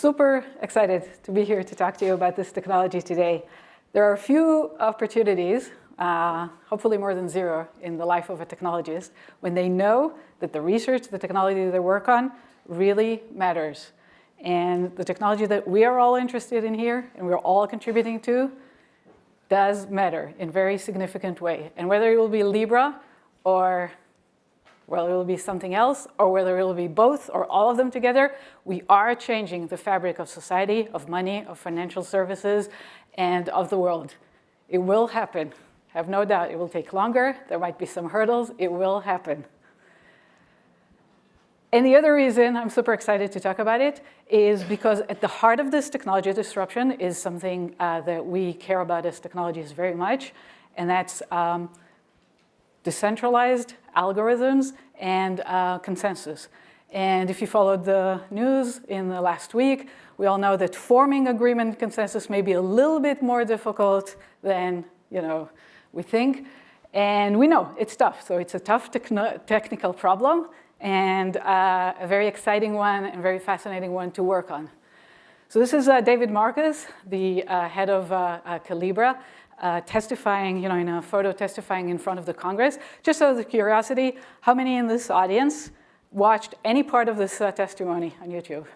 super excited to be here to talk to you about this technology today. There are a few opportunities, hopefully more than zero, in the life of a technologist when they know that the research, the technology they work on really matters. And the technology that we are all interested in here and we're all contributing to does matter in a very significant way. And whether it will be Libra or whether it will be something else, or whether it will be both or all of them together, we are changing the fabric of society, of money, of financial services, and of the world. It will happen. Have no doubt. It will take longer. There might be some hurdles. It will happen. And the other reason I'm super excited to talk about it is because at the heart of this technology disruption is something that we care about as technologists very much, and that's decentralized algorithms and consensus. And if you followed the news in the last week, we all know that forming agreement consensus may be a little bit more difficult than we think. And we know it's tough. So it's a tough technical problem and a very exciting one and very fascinating one to work on. So this is David Marcus, the head of Calibra, testifying, in a photo testifying in front of the Congress. Just out of curiosity, how many in this audience watched any part of this testimony on YouTube?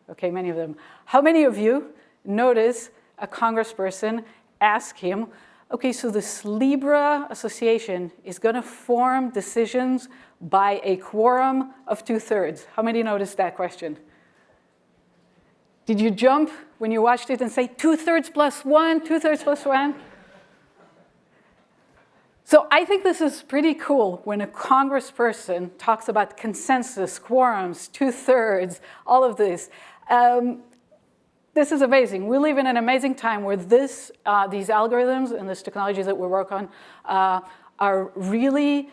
Okay, many of them. How many of you notice a congressperson ask him, okay, so this Libra association is going to form decisions by a quorum of 2/3? How many noticed that question? Did you jump when you watched it and say 2/3 plus 1, 2/3 plus 1? So I think this is pretty cool when a congressperson talks about consensus, quorums, 2/3, all of this. This is amazing. We live in an amazing time where these algorithms and this technology that we work on are really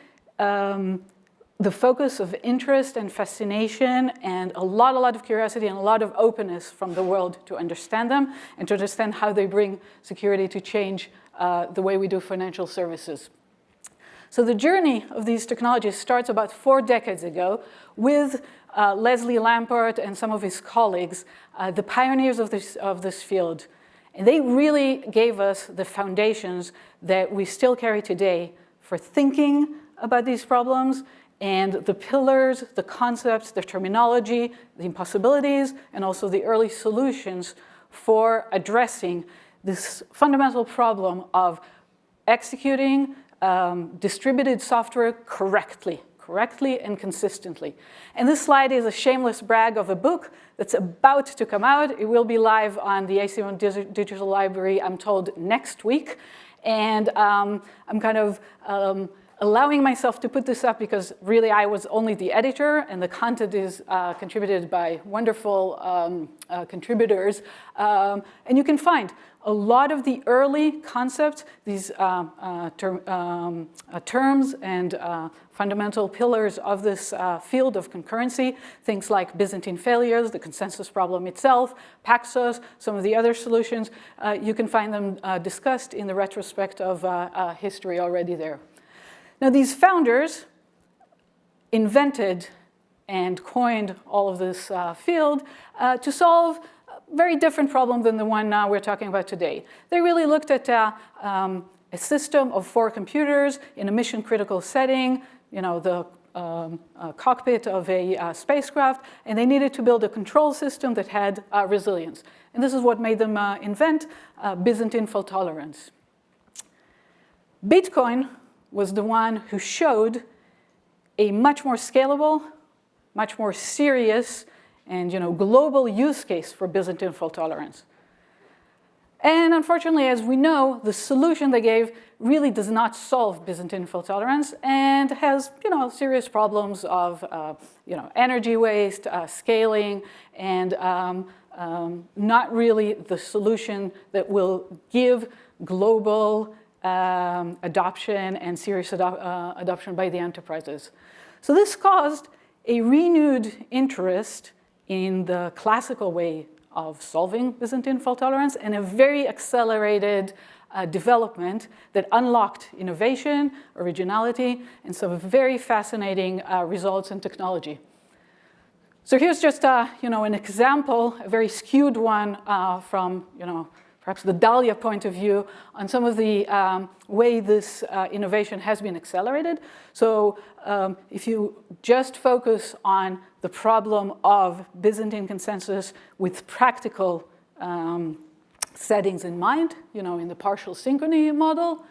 the focus of interest and fascination and a lot of curiosity and a lot of openness from the world to understand them and to understand how they bring security to change the way we do financial services. So the journey of these technologies starts about 4 decades ago with Leslie Lamport and some of his colleagues, the pioneers of this field. And they really gave us the foundations that we still carry today for thinking about these problems and the pillars, the concepts, the terminology, the impossibilities, and also the early solutions for addressing this fundamental problem of executing distributed software correctly and consistently. And this slide is a shameless brag of a book that's about to come out. It will be live on the ACM Digital Library, I'm told, next week. And I'm kind of allowing myself to put this up because really I was only the editor and the content is contributed by wonderful contributors. And you can find a lot of the early concepts, these terms and fundamental pillars of this field of concurrency, things like Byzantine failures, the consensus problem itself, Paxos, some of the other solutions. You can find them discussed in the retrospect of history already there. Now, these founders invented and coined all of this field to solve a very different problem than the one we're talking about today. They really looked at a system of 4 computers in a mission-critical setting, the cockpit of a spacecraft, and they needed to build a control system that had resilience. And this is what made them invent Byzantine fault tolerance. Bitcoin was the one who showed a much more scalable, much more serious, and global use case for Byzantine fault tolerance. And unfortunately, as we know, the solution they gave really does not solve Byzantine fault tolerance and has serious problems of energy waste, scaling, and not really the solution that will give global adoption and serious adoption by the enterprises. So this caused a renewed interest in the classical way of solving Byzantine fault tolerance and a very accelerated development that unlocked innovation, originality, and some very fascinating results in technology. So here's just an example, a very skewed one from perhaps the Dahlia point of view on some of the way this innovation has been accelerated. So if you just focus on the problem of Byzantine consensus with practical settings in mind, in the partial synchrony model,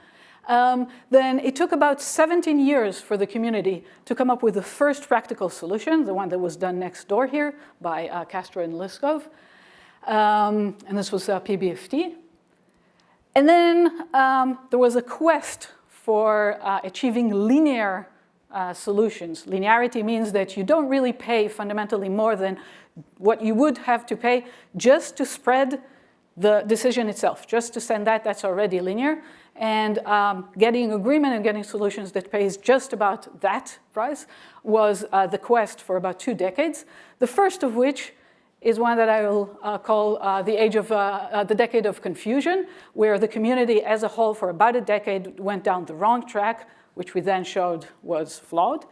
then it took about 17 years for the community to come up with the first practical solution, the one that was done next door here by Castro and Liskov. And this was PBFT. And then there was a quest for achieving linear solutions. Linearity means that you don't really pay fundamentally more than what you would have to pay just to spread the decision itself, just to send that's already linear. And getting agreement and getting solutions that pays just about that price was the quest for about 2 decades. The first of which is one that I will call the decade of confusion, where the community as a whole for about a decade went down the wrong track, which we then showed was flawed.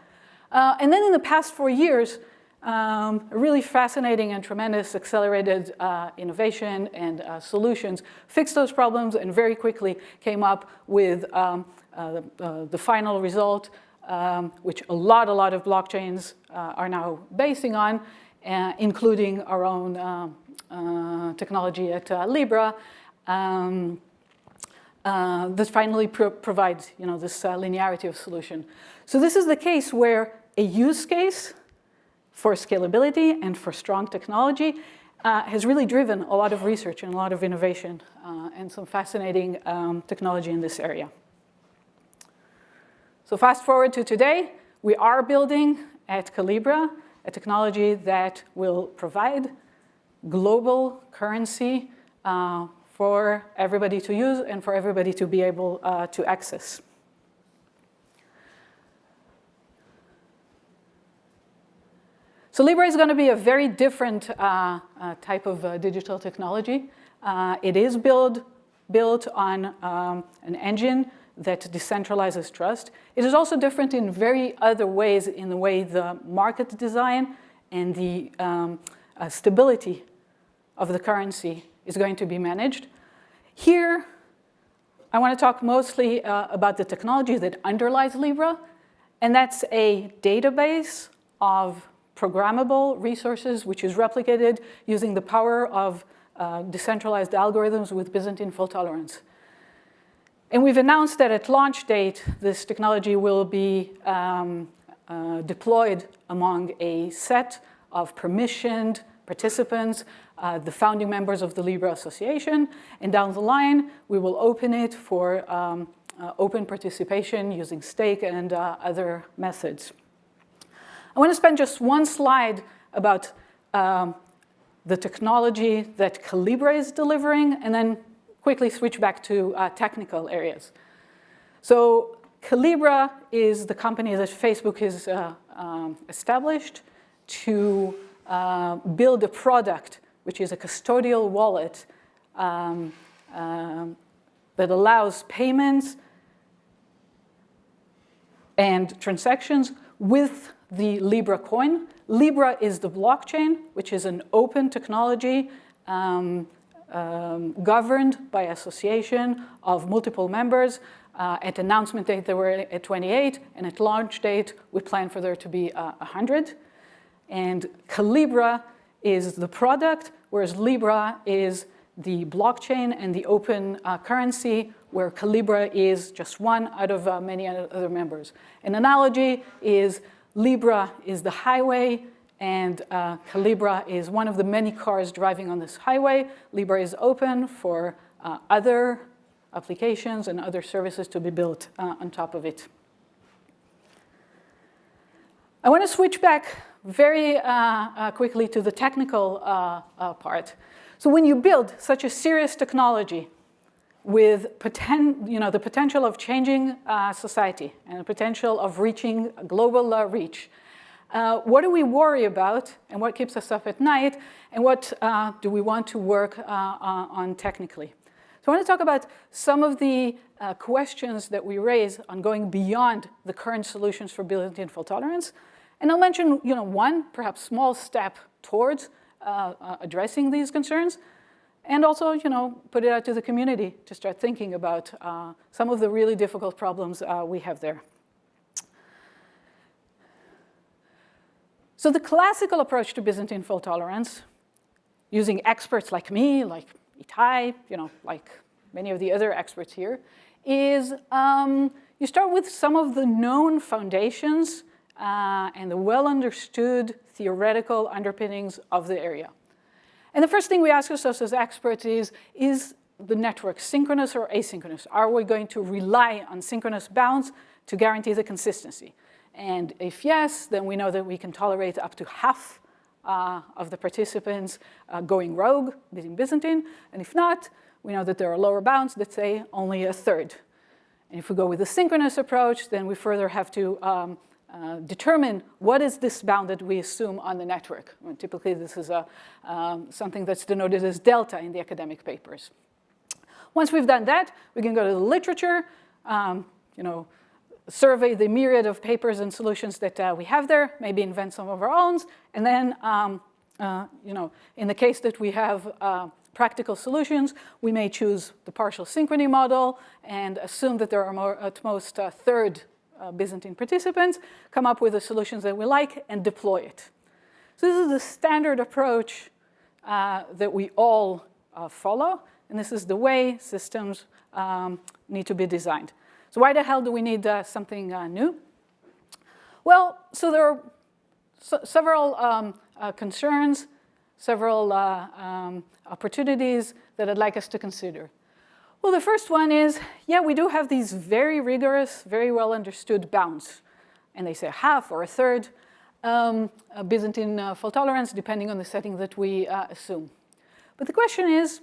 And then in the past 4 years, a really fascinating and tremendous accelerated innovation and solutions fixed those problems and very quickly came up with the final result, which a lot of blockchains are now basing on, including our own technology at Libra, that finally provides this linearity of solution. So this is the case where a use case for scalability and for strong technology has really driven a lot of research and a lot of innovation and some fascinating technology in this area. So fast forward to today, we are building at Calibra a technology that will provide global currency for everybody to use and for everybody to be able to access. So Libra is going to be a very different type of digital technology. It is built on an engine that decentralizes trust. It is also different in very other ways in the way the market design and the stability of the currency is going to be managed. Here, I want to talk mostly about the technology that underlies Libra, and that's a database of programmable resources, which is replicated using the power of decentralized algorithms with Byzantine fault tolerance. And we've announced that at launch date, this technology will be deployed among a set of permissioned participants, the founding members of the Libra Association. And down the line, we will open it for open participation using stake and other methods. I want to spend just one slide about the technology that Calibra is delivering, and then quickly switch back to technical areas. So Calibra is the company that Facebook has established to build a product, which is a custodial wallet that allows payments and transactions with the Libra coin. Libra is the blockchain, which is an open technology governed by association of multiple members. At announcement date, there were at 28, and at launch date, we plan for there to be 100. And Calibra is the product, whereas Libra is the blockchain and the open currency, where Calibra is just one out of many other members. An analogy is Libra is the highway, and Calibra is one of the many cars driving on this highway. Libra is open for other applications and other services to be built on top of it. I want to switch back very quickly to the technical part. So when you build such a serious technology with the potential of changing society and the potential of reaching global reach, what do we worry about and what keeps us up at night, and what do we want to work on technically? So I want to talk about some of the questions that we raise on going beyond the current solutions for Byzantine fault tolerance, And I'll mention one, perhaps small step towards addressing these concerns, and also put it out to the community to start thinking about some of the really difficult problems we have there. So the classical approach to Byzantine fault tolerance, using experts like me, like Itai, like many of the other experts here, is you start with some of the known foundations and the well-understood theoretical underpinnings of the area. And the first thing we ask ourselves as experts is the network synchronous or asynchronous? Are we going to rely on synchronous bounds to guarantee the consistency? And if yes, then we know that we can tolerate up to half of the participants going rogue in Byzantine. And if not, we know that there are lower bounds that say only a third. And if we go with the synchronous approach, then we further have to determine what is this bound that we assume on the network. Well, typically, this is something that's denoted as delta in the academic papers. Once we've done that, we can go to the literature, survey the myriad of papers and solutions that we have there, maybe invent some of our own, and then, in the case that we have practical solutions, we may choose the partial synchrony model and assume that there are at most a third Byzantine participants, come up with the solutions that we like, and deploy it. So this is the standard approach that we all follow, and this is the way systems need to be designed. So why the hell do we need something new? Well, so there are several concerns, several opportunities that I'd like us to consider. Well, the first one is, yeah, we do have these very rigorous, very well understood bounds. And they say half or a third Byzantine fault tolerance, depending on the setting that we assume. But the question is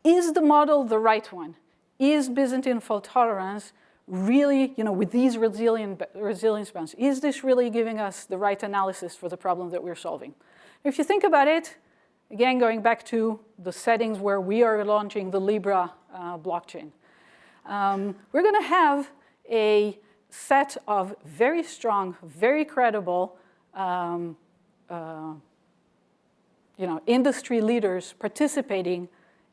the model the right one? Is Byzantine fault tolerance really, with these resilience bounds, is this really giving us the right analysis for the problem that we're solving? If you think about it, again, going back to the settings where we are launching the Libra blockchain, we're going to have a set of very strong, very credible industry leaders participating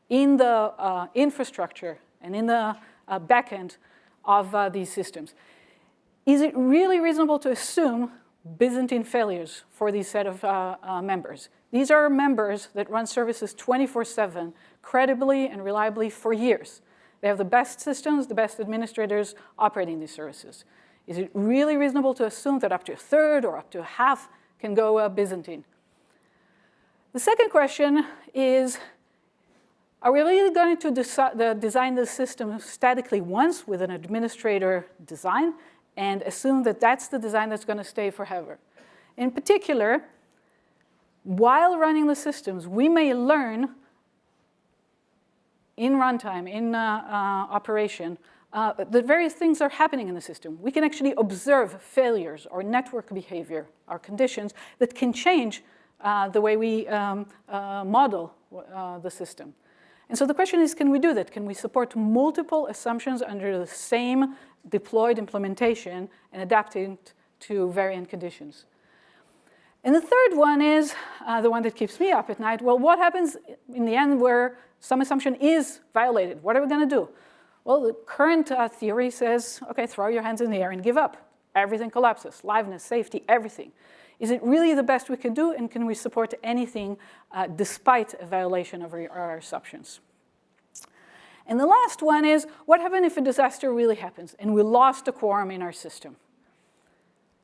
in the infrastructure and in the backend of these systems. Is it really reasonable to assume Byzantine failures for these set of members? These are members that run services 24/7, credibly and reliably for years. They have the best systems, the best administrators operating these services. Is it really reasonable to assume that up to a third or up to a half can go Byzantine? The second question is, are we really going to design the system statically once with an administrator design and assume that that's the design that's going to stay forever? In particular, while running the systems, we may learn in runtime, in operation, that various things are happening in the system. We can actually observe failures or network behavior or conditions that can change the way we model the system. And so the question is, can we do that? Can we support multiple assumptions under the same deployed implementation and adapt it to variant conditions? And the third one is the one that keeps me up at night. Well, what happens in the end where some assumption is violated? What are we going to do? Well, the current theory says, okay, throw your hands in the air and give up. Everything collapses, liveness, safety, everything. Is it really the best we can do, and can we support anything despite a violation of our assumptions? And the last one is, what happens if a disaster really happens and we lost a quorum in our system?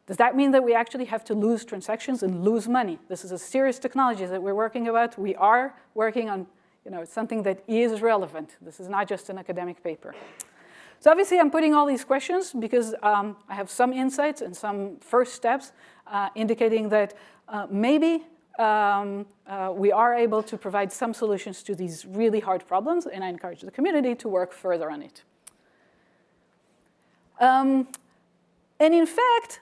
Does that mean that we actually have to lose transactions and lose money? This is a serious technology that we're working about. We are working on something that is relevant. This is not just an academic paper. So obviously, I'm putting all these questions because I have some insights and some first steps indicating that maybe we are able to provide some solutions to these really hard problems, and I encourage the community to work further on it. And in fact,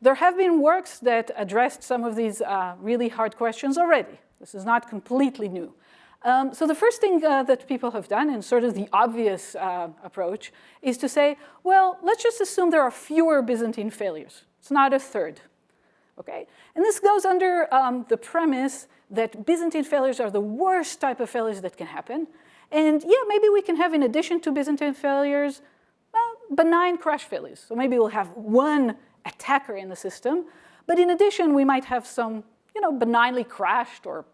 there have been works that addressed some of these really hard questions already. This is not completely new. So the first thing that people have done, and sort of the obvious approach, is to say, well, let's just assume there are fewer Byzantine failures. It's not a third. Okay? And this goes under the premise that Byzantine failures are the worst type of failures that can happen. And yeah, maybe we can have, in addition to Byzantine failures, benign crash failures. So maybe we'll have one attacker in the system, but in addition, we might have some, benignly crashed or,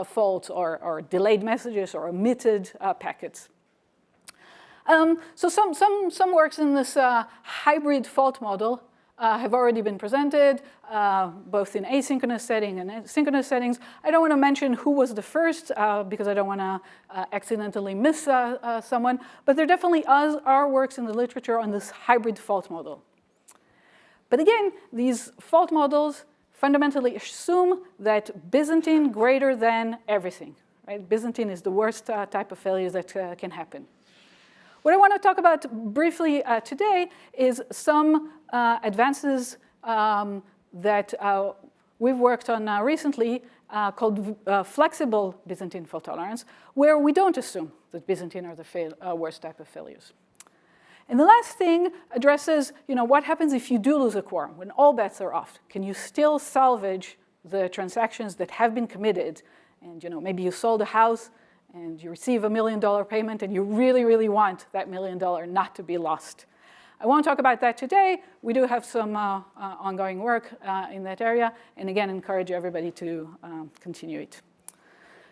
faults or delayed messages or omitted packets. So some works in this hybrid fault model have already been presented, both in asynchronous setting and synchronous settings. I don't want to mention who was the first because I don't want to accidentally miss someone, but there definitely are works in the literature on this hybrid fault model. But again, these fault models fundamentally assume that Byzantine greater than everything. Right? Byzantine is the worst type of failure that can happen. What I want to talk about briefly today is some advances that we've worked on recently called flexible Byzantine fault tolerance, where we don't assume that Byzantine are the worst type of failures. And the last thing addresses, what happens if you do lose a quorum, when all bets are off? Can you still salvage the transactions that have been committed? And maybe you sold a house and you receive $1 million payment and you really, really want that $1 million not to be lost. I won't talk about that today. We do have some ongoing work in that area, and again, encourage everybody to continue it.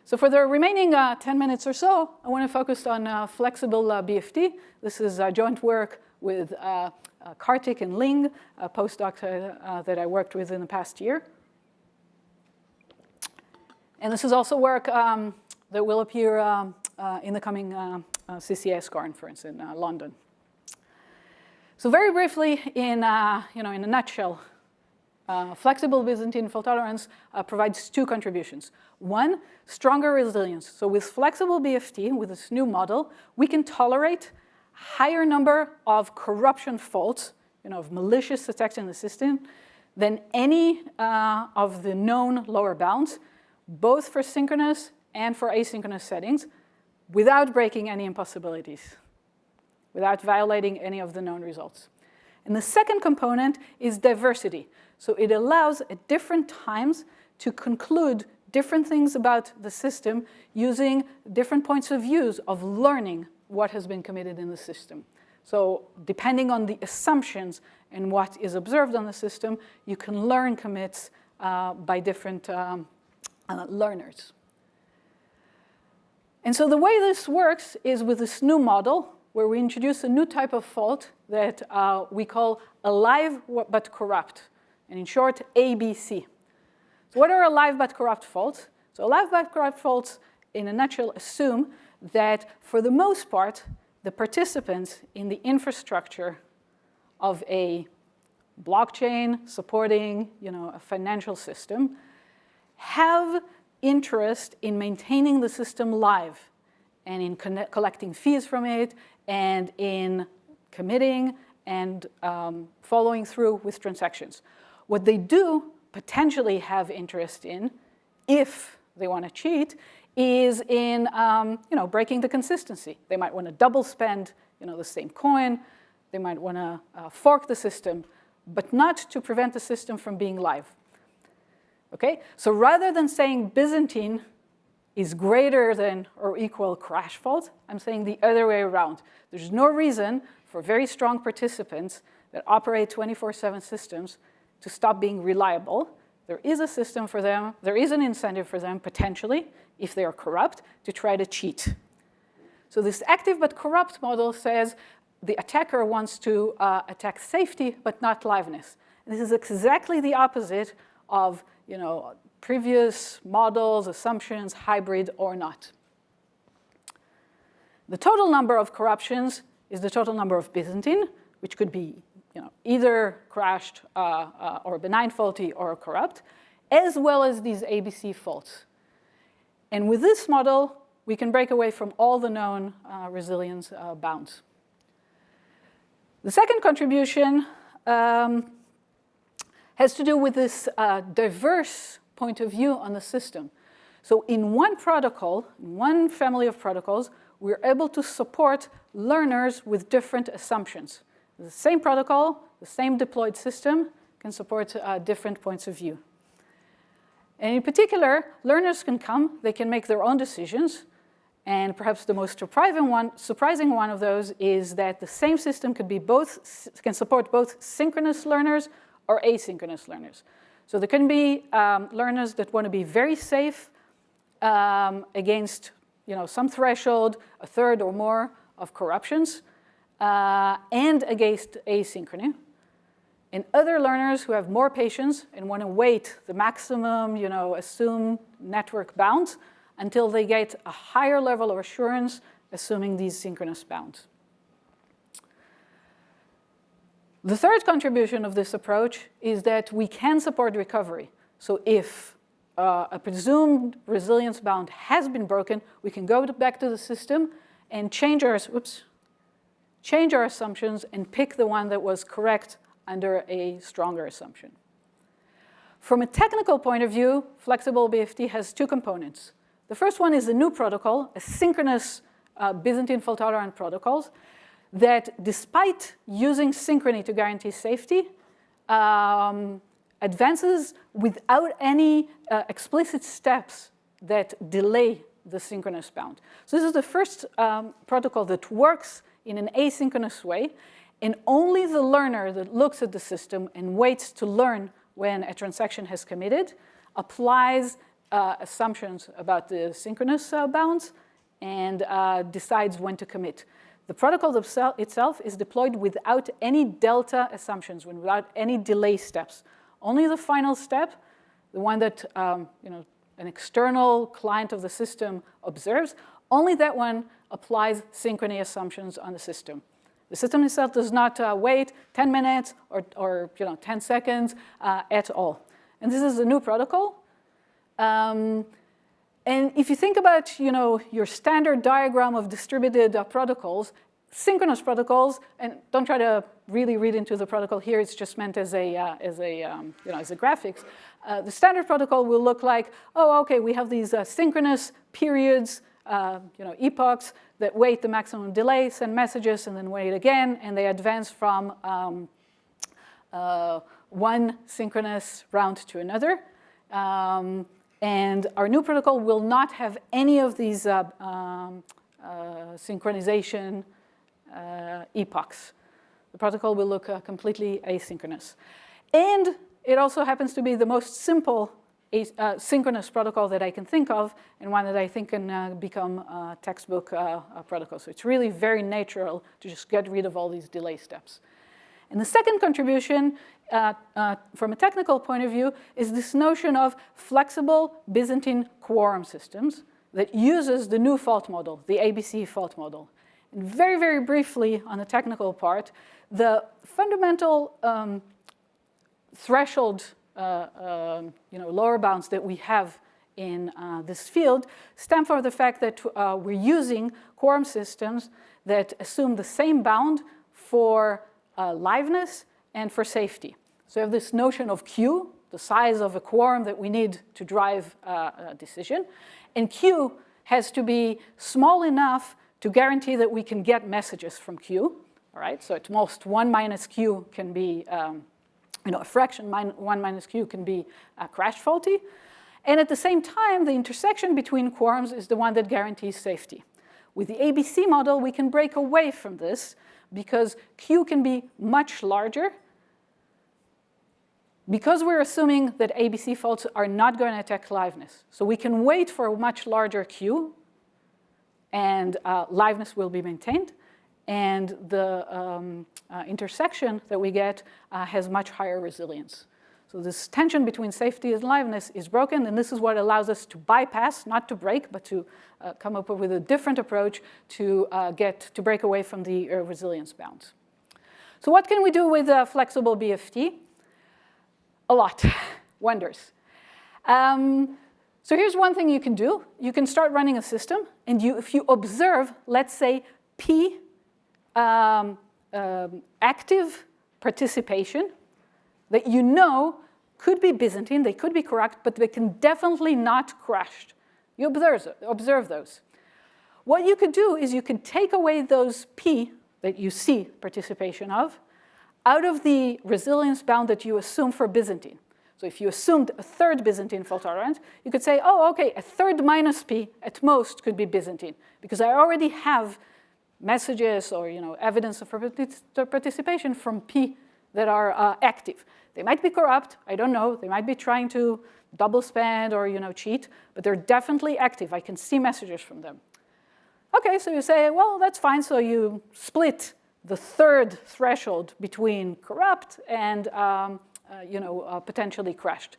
So for the remaining 10 minutes or so, I want to focus on flexible BFT. This is joint work with Kartik and Ling, a postdoc that I worked with in the past year. And this is also work that will appear in the coming CES conference in London. So very briefly, in a nutshell, flexible Byzantine fault tolerance provides two contributions. One, stronger resilience. So with flexible BFT, with this new model, we can tolerate higher number of corruption faults, of malicious attacks in the system, than any of the known lower bounds, both for synchronous and for asynchronous settings, without breaking any impossibilities, without violating any of the known results. And the second component is diversity. So it allows at different times to conclude different things about the system using different points of view of learning what has been committed in the system. So depending on the assumptions and what is observed on the system, you can learn commits by different learners. And so the way this works is with this new model, where we introduce a new type of fault that we call alive but corrupt, and in short, ABC. So what are alive but corrupt faults? So alive but corrupt faults, in a nutshell, assume that for the most part, the participants in the infrastructure of a blockchain supporting, a financial system have interest in maintaining the system live and in collecting fees from it and in committing and following through with transactions. What they do potentially have interest in, if they want to cheat, is in breaking the consistency. They might want to double spend the same coin. They might want to fork the system, but not to prevent the system from being live. Okay? So rather than saying Byzantine is greater than or equal crash fault, I'm saying the other way around. There's no reason for very strong participants that operate 24/7 systems to stop being reliable. There is a system for them. There is an incentive for them, potentially, if they are corrupt, to try to cheat. So this active but corrupt model says the attacker wants to attack safety but not liveness. And this is exactly the opposite of previous models, assumptions, hybrid or not. The total number of corruptions is the total number of Byzantine, which could be either crashed or benign faulty or corrupt, as well as these ABC faults. And with this model, we can break away from all the known resilience bounds. The second contribution has to do with this diverse point of view on the system. So in one protocol, in one family of protocols, we're able to support learners with different assumptions. The same protocol, the same deployed system can support different points of view. And in particular, learners can come, they can make their own decisions, and perhaps the most surprising one of those is that the same system can support both synchronous learners or asynchronous learners. So there can be learners that want to be very safe against some threshold, a third or more of corruptions, and against asynchrony. And other learners who have more patience and want to wait the maximum, assumed network bounds until they get a higher level of assurance, assuming these synchronous bounds. The third contribution of this approach is that we can support recovery. So if a presumed resilience bound has been broken, we can go back to the system and change our assumptions and pick the one that was correct under a stronger assumption. From a technical point of view, flexible BFT has two components. The first one is a new protocol, asynchronous Byzantine fault-tolerant protocols, that despite using synchrony to guarantee safety, advances without any explicit steps that delay the synchronous bound. So this is the first protocol that works in an asynchronous way, and only the learner that looks at the system and waits to learn when a transaction has committed applies assumptions about the synchronous bounds and decides when to commit. The protocol itself is deployed without any delta assumptions, without any delay steps. Only the final step, the one that an external client of the system observes, only that one applies synchrony assumptions on the system. The system itself does not wait 10 minutes or 10 seconds at all. And this is a new protocol. And if you think about your standard diagram of distributed protocols, synchronous protocols, and don't try to really read into the protocol here, it's just meant as a graphics. The standard protocol will look like, oh, okay, we have these synchronous periods, epochs that wait the maximum delay, send messages, and then wait again, and they advance from one synchronous round to another. And our new protocol will not have any of these synchronization epochs. The protocol will look completely asynchronous. And it also happens to be the most simple synchronous protocol that I can think of, and one that I think can become a textbook protocol. So it's really very natural to just get rid of all these delay steps. And the second contribution, from a technical point of view, is this notion of flexible Byzantine quorum systems that uses the new fault model, the ABC fault model. And very, very briefly on the technical part, the fundamental threshold lower bounds that we have in this field stem from the fact that we're using quorum systems that assume the same bound for liveness and for safety. So we have this notion of Q, the size of a quorum that we need to drive a decision. And Q has to be small enough to guarantee that we can get messages from Q. All right, so at most 1 minus Q can be a fraction, 1 minus Q can be crash faulty. And at the same time, the intersection between quorums is the one that guarantees safety. With the ABC model, we can break away from this because Q can be much larger. Because we're assuming that ABC faults are not going to attack liveness. So we can wait for a much larger Q, and liveness will be maintained. And the intersection that we get has much higher resilience. So this tension between safety and liveness is broken, and this is what allows us to bypass, not to break, but to come up with a different approach to break away from the resilience bounds. So what can we do with flexible BFT? A lot, wonders. So here's one thing you can do. You can start running a system, and if you observe, let's say, P active participation that you know could be Byzantine, they could be correct, but they can definitely not crash. You observe those. What you could do is you could take away those P that you see participation of, out of the resilience bound that you assume for Byzantine. So if you assumed a third Byzantine fault tolerant, you could say, oh, okay, a third minus P at most could be Byzantine, because I already have messages or evidence of participation from P that are active. They might be corrupt, I don't know. They might be trying to double spend or cheat, but they're definitely active. I can see messages from them. Okay, so you say, well, that's fine. So you split the third threshold between corrupt and potentially crashed.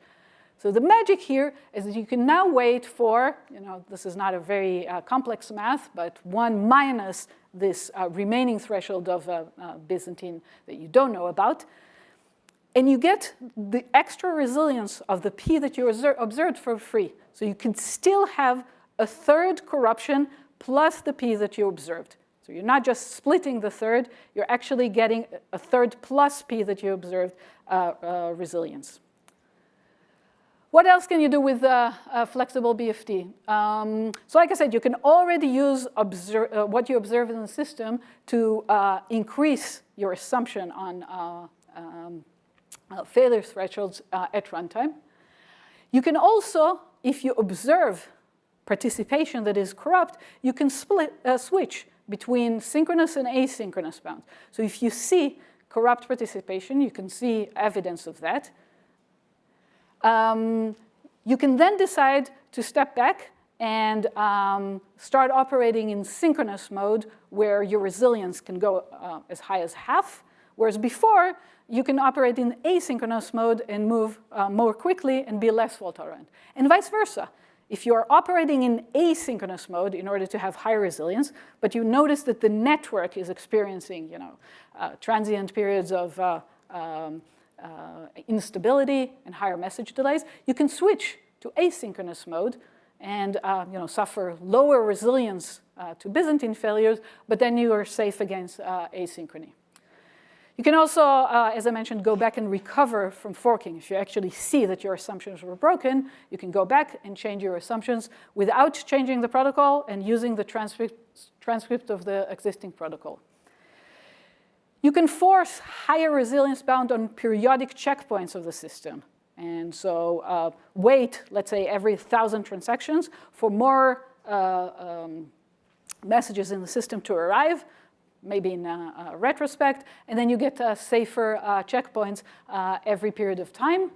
So the magic here is that you can now wait for, this is not a very complex math, but 1 minus this remaining threshold of Byzantine that you don't know about. And you get the extra resilience of the P that you observed for free. So you can still have a third corruption plus the P that you observed. So you're not just splitting the third, you're actually getting a third plus P that you observed resilience. What else can you do with flexible BFT? So like I said, you can already use what you observe in the system to increase your assumption on failure thresholds at runtime. You can also, if you observe participation that is corrupt, you can switch between synchronous and asynchronous bounds. So if you see corrupt participation, you can see evidence of that. You can then decide to step back and start operating in synchronous mode where your resilience can go as high as half, whereas before, you can operate in asynchronous mode and move more quickly and be less fault tolerant. And vice versa. If you are operating in asynchronous mode in order to have higher resilience, but you notice that the network is experiencing transient periods of instability and higher message delays, you can switch to asynchronous mode and suffer lower resilience to Byzantine failures, but then you are safe against asynchrony. You can also, as I mentioned, go back and recover from forking. If you actually see that your assumptions were broken, you can go back and change your assumptions without changing the protocol and using the transcript of the existing protocol. You can force higher resilience bound on periodic checkpoints of the system. And so wait, let's say, every 1,000 transactions for more messages in the system to arrive, maybe in retrospect, and then you get safer checkpoints every period of time.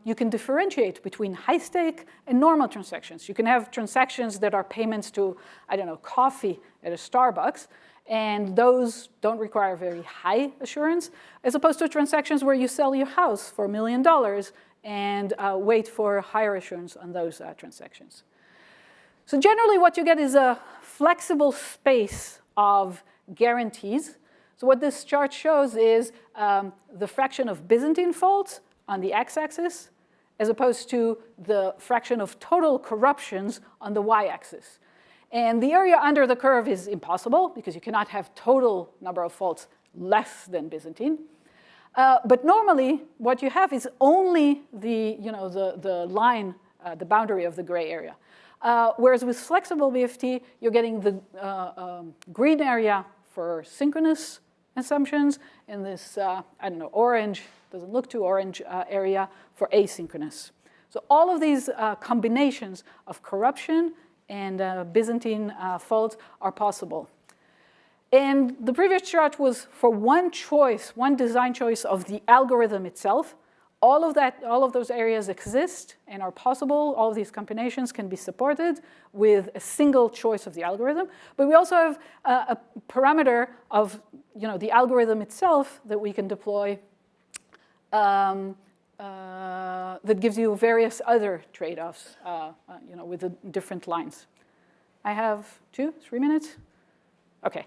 You can differentiate between high-stake and normal transactions. You can have transactions that are payments to, I don't know, coffee at a Starbucks, and those don't require very high assurance, as opposed to transactions where you sell your house for $1 million and wait for higher assurance on those transactions. So generally what you get is a flexible space of guarantees. So what this chart shows is the fraction of Byzantine faults on the x-axis, as opposed to the fraction of total corruptions on the y-axis. And the area under the curve is impossible, because you cannot have total number of faults less than Byzantine. But normally, what you have is only the line, the boundary of the gray area. Whereas with flexible BFT, you're getting the green area for synchronous assumptions, and this, orange, doesn't look too orange area for asynchronous. So all of these combinations of corruption and Byzantine faults are possible. And the previous chart was for one choice, one design choice of the algorithm itself. All of those areas exist and are possible. All of these combinations can be supported with a single choice of the algorithm. But we also have a parameter of the algorithm itself that we can deploy that gives you various other trade-offs with the different lines. I have 2, 3 minutes? Okay,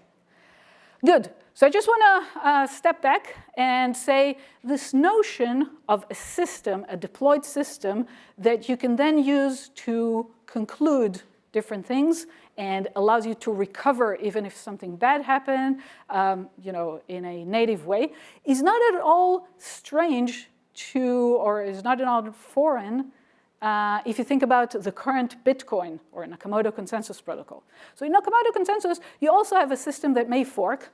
good. So I just want to step back and say this notion of a system, a deployed system, that you can then use to conclude different things and allows you to recover even if something bad happened, in a native way, is not at all strange to, or is not at all foreign if you think about the current Bitcoin or Nakamoto consensus protocol. So in Nakamoto consensus, you also have a system that may fork.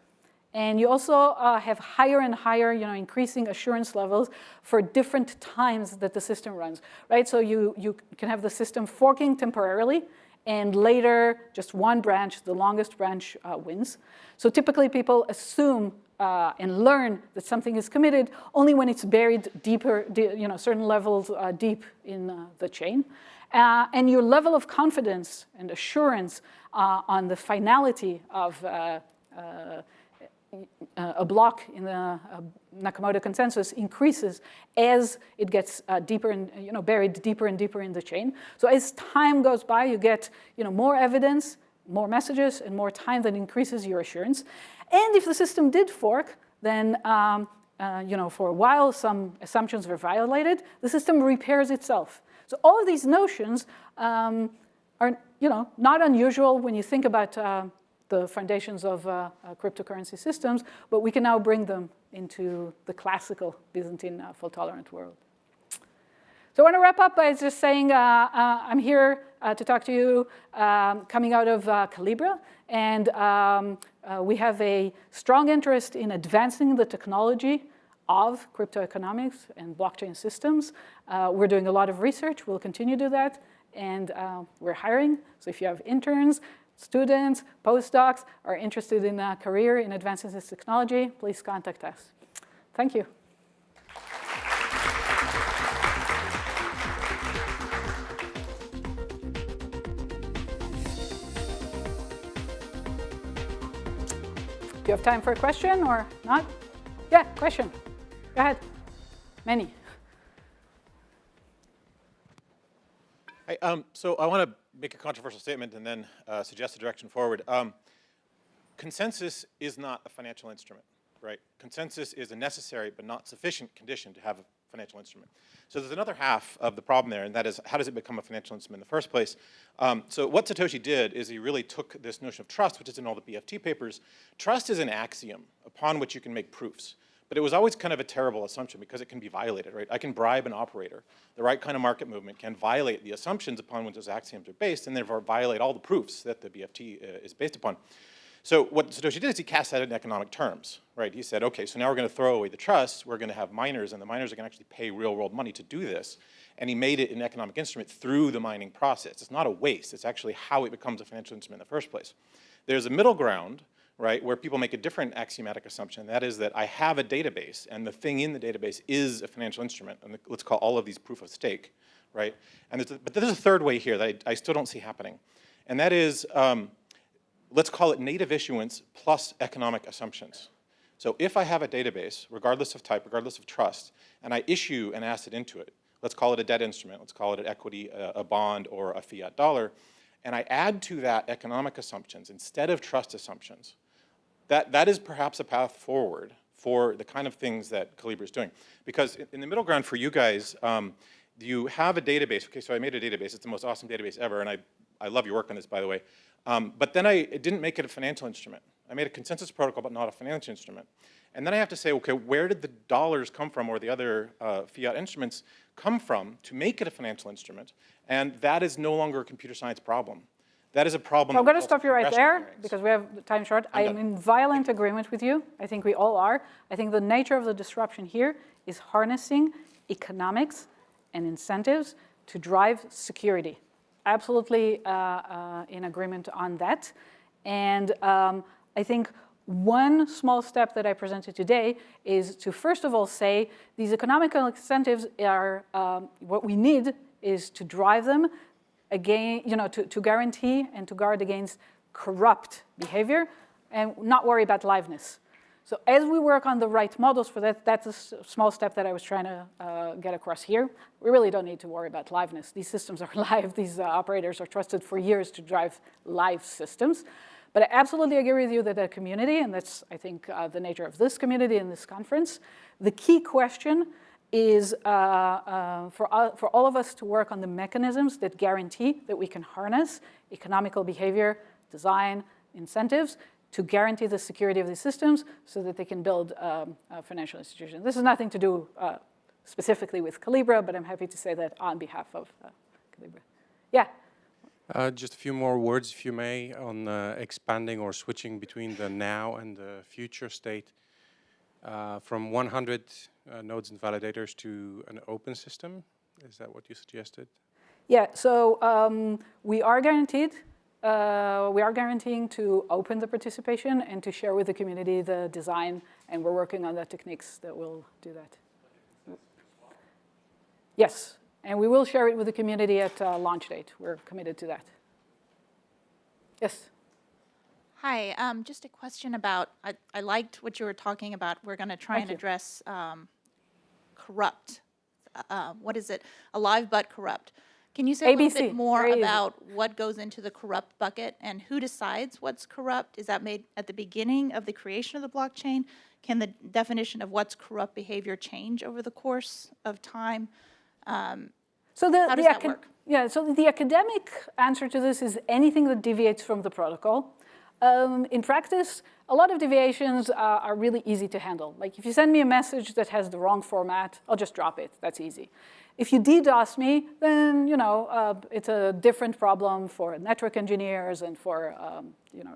And you also have higher and higher, increasing assurance levels for different times that the system runs, right? So you can have the system forking temporarily, and later just one branch, the longest branch, wins. So typically people assume and learn that something is committed only when it's buried deeper, certain levels deep in the chain. And your level of confidence and assurance on the finality of a block in the Nakamoto consensus increases as it gets deeper and buried deeper and deeper in the chain. So as time goes by, you get more evidence, more messages, and more time that increases your assurance. And if the system did fork, then for a while some assumptions were violated. The system repairs itself. So all of these notions are not unusual when you think about the foundations of cryptocurrency systems, but we can now bring them into the classical Byzantine fault-tolerant world. So I want to wrap up by just saying I'm here to talk to you coming out of Calibra, and we have a strong interest in advancing the technology of cryptoeconomics and blockchain systems. We're doing a lot of research. We'll continue to do that, and we're hiring. So if you have interns, students, postdocs are interested in a career in advancing this technology, please contact us. Thank you. Do you have time for a question or not? Yeah, question. Go ahead. Many. So I want to make a controversial statement and then suggest a direction forward. Consensus is not a financial instrument, right? Consensus is a necessary but not sufficient condition to have a financial instrument. So there's another half of the problem there, and that is, how does it become a financial instrument in the first place? So what Satoshi did is he really took this notion of trust, which is in all the BFT papers. Trust is an axiom upon which you can make proofs. But it was always kind of a terrible assumption because it can be violated, right? I can bribe an operator. The right kind of market movement can violate the assumptions upon which those axioms are based and therefore violate all the proofs that the BFT is based upon. So what Satoshi did is he cast that in economic terms, right? He said, okay, so now we're going to throw away the trust. We're going to have miners, and the miners are going to actually pay real world money to do this. And he made it an economic instrument through the mining process. It's not a waste. It's actually how it becomes a financial instrument in the first place. There's a middle ground, right, where people make a different axiomatic assumption. That is that I have a database, and the thing in the database is a financial instrument. And let's call all of these proof of stake, right? And but there's a third way here that I still don't see happening. And that is, let's call it native issuance plus economic assumptions. So if I have a database, regardless of type, regardless of trust, and I issue an asset into it, let's call it a debt instrument, let's call it an equity, a bond, or a fiat dollar, and I add to that economic assumptions instead of trust assumptions, that is perhaps a path forward for the kind of things that Calibra is doing. Because in the middle ground for you guys, you have a database. Okay, so I made a database. It's the most awesome database ever, and I love your work on this, by the way. But then I didn't make it a financial instrument. I made a consensus protocol, but not a financial instrument. And then I have to say, okay, where did the dollars come from, or the other fiat instruments come from to make it a financial instrument? And that is no longer a computer science problem. That is a problem. I'm going to stop you right there because we have time short. I am in violent agreement with you. I think we all are. I think the nature of the disruption here is harnessing economics and incentives to drive security. Absolutely in agreement on that. And I think one small step that I presented today is to first of all say these economical incentives are what we need is to drive them again, to guarantee and to guard against corrupt behavior and not worry about liveness. So as we work on the right models for that, that's a small step that I was trying to get across here. We really don't need to worry about liveness. These systems are live. These operators are trusted for years to drive live systems. But I absolutely agree with you that the community, and that's, I think, the nature of this community and this conference, the key question is for all of us to work on the mechanisms that guarantee that we can harness economical behavior, design, incentives to guarantee the security of these systems so that they can build financial institutions. This has nothing to do specifically with Calibra, but I'm happy to say that on behalf of Calibra. Yeah? Just a few more words, if you may, on expanding or switching between the now and the future state from 100 nodes and validators to an open system. Is that what you suggested? Yeah, so we are guaranteeing to open the participation and to share with the community the design, and we're working on the techniques that will do that. Yes, and we will share it with the community at launch date. We're committed to that. Yes? Hi, just a question about, I liked what you were talking about. We're going to try and address corrupt. What is it? Alive but corrupt. Can you say a little bit more about what goes into the corrupt bucket and who decides what's corrupt? Is that made at the beginning of the creation of the blockchain? Can the definition of what's corrupt behavior change over the course of time? How does that work? Yeah, so the academic answer to this is anything that deviates from the protocol. In practice, a lot of deviations are really easy to handle. Like if you send me a message that has the wrong format, I'll just drop it. That's easy. If you DDoS me, then it's a different problem for network engineers and for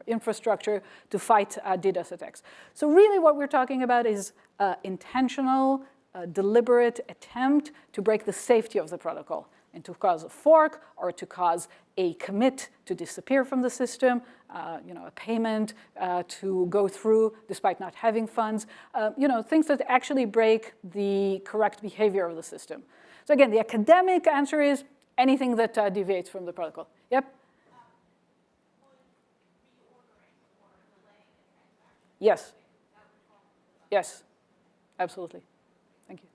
infrastructure to fight DDoS attacks. So really what we're talking about is intentional, deliberate attempt to break the safety of the protocol and to cause a fork or to cause a commit to disappear from the system, a payment to go through despite not having funds, things that actually break the correct behavior of the system. So again, the academic answer is anything that deviates from the protocol. Yep? Yes. Yes, absolutely. Thank you.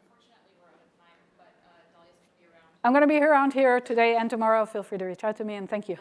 Unfortunately, we're out of time, but Dahlia's going to be around. I'm going to be around here today and tomorrow. Feel free to reach out to me, and thank you.